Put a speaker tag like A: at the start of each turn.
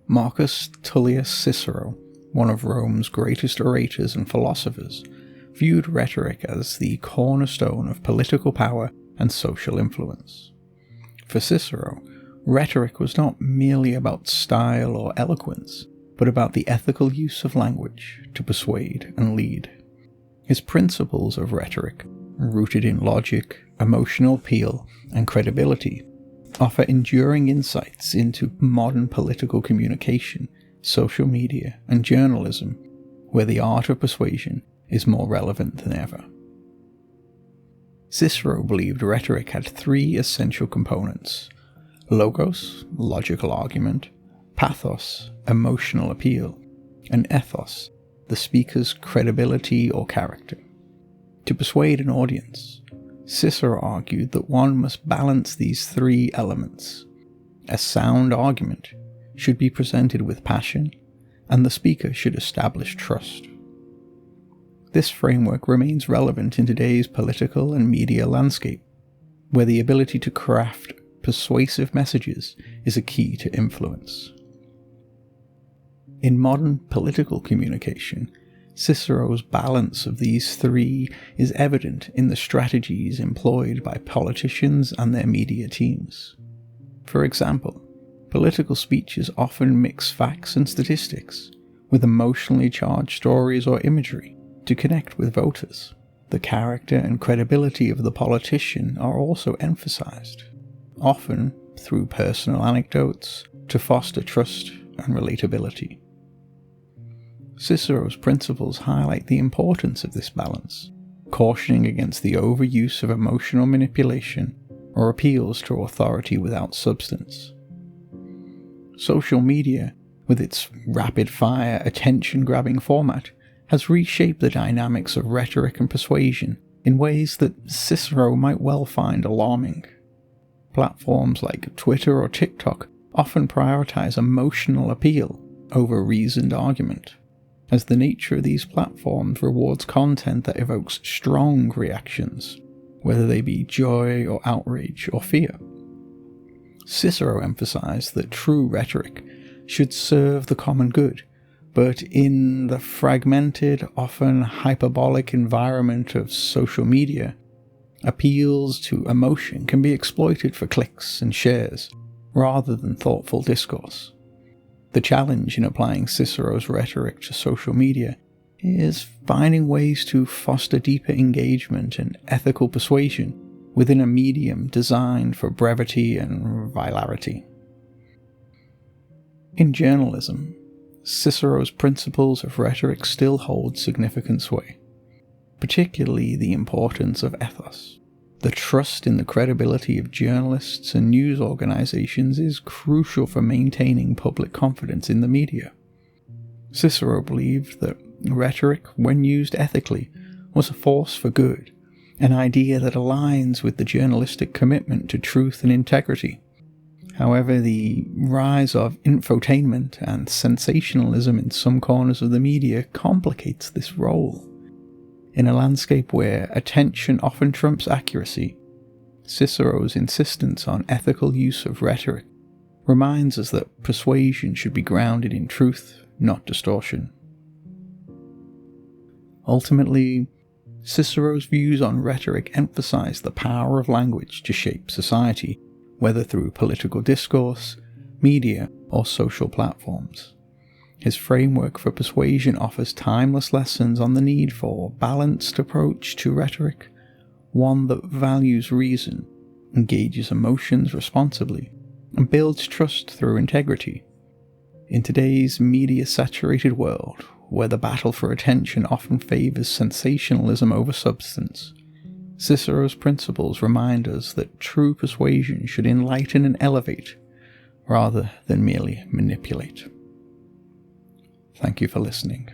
A: Marcus Tullius Cicero, one of Rome's greatest orators and philosophers, viewed rhetoric as the cornerstone of political power and social influence. For Cicero, rhetoric was not merely about style or eloquence, but about the ethical use of language to persuade and lead. His principles of rhetoric, rooted in logic, emotional appeal, and credibility, offer enduring insights into modern political communication, social media, and journalism, where the art of persuasion is more relevant than ever. Cicero believed rhetoric had three essential components: logos, logical argument; pathos, emotional appeal; and ethos, the speaker's credibility or character. To persuade an audience, Cicero argued that one must balance these three elements. A sound argument should be presented with passion, and the speaker should establish trust. This framework remains relevant in today's political and media landscape, where the ability to craft persuasive messages is a key to influence. In modern political communication, Cicero's balance of these three is evident in the strategies employed by politicians and their media teams. For example, political speeches often mix facts and statistics with emotionally charged stories or imagery to connect with voters. The character and credibility of the politician are also emphasized, often through personal anecdotes to foster trust and relatability. Cicero's principles highlight the importance of this balance, cautioning against the overuse of emotional manipulation or appeals to authority without substance. Social media, with its rapid-fire, attention-grabbing format, has reshaped the dynamics of rhetoric and persuasion in ways that Cicero might well find alarming. Platforms like Twitter or TikTok often prioritize emotional appeal over reasoned argument, as the nature of these platforms rewards content that evokes strong reactions, whether they be joy or outrage or fear. Cicero emphasized that true rhetoric should serve the common good, but in the fragmented, often hyperbolic environment of social media, appeals to emotion can be exploited for clicks and shares, rather than thoughtful discourse. The challenge in applying Cicero's rhetoric to social media is finding ways to foster deeper engagement and ethical persuasion within a medium designed for brevity and virality. In journalism, Cicero's principles of rhetoric still hold significant sway, particularly the importance of ethos. The trust in the credibility of journalists and news organizations is crucial for maintaining public confidence in the media. Cicero believed that rhetoric, when used ethically, was a force for good, an idea that aligns with the journalistic commitment to truth and integrity. However, the rise of infotainment and sensationalism in some corners of the media complicates this role. In a landscape where attention often trumps accuracy, Cicero's insistence on ethical use of rhetoric reminds us that persuasion should be grounded in truth, not distortion. Ultimately, Cicero's views on rhetoric emphasize the power of language to shape society, whether through political discourse, media, or social platforms. His framework for persuasion offers timeless lessons on the need for a balanced approach to rhetoric, one that values reason, engages emotions responsibly, and builds trust through integrity. In today's media-saturated world, where the battle for attention often favors sensationalism over substance, Cicero's principles remind us that true persuasion should enlighten and elevate, rather than merely manipulate. Thank you for listening.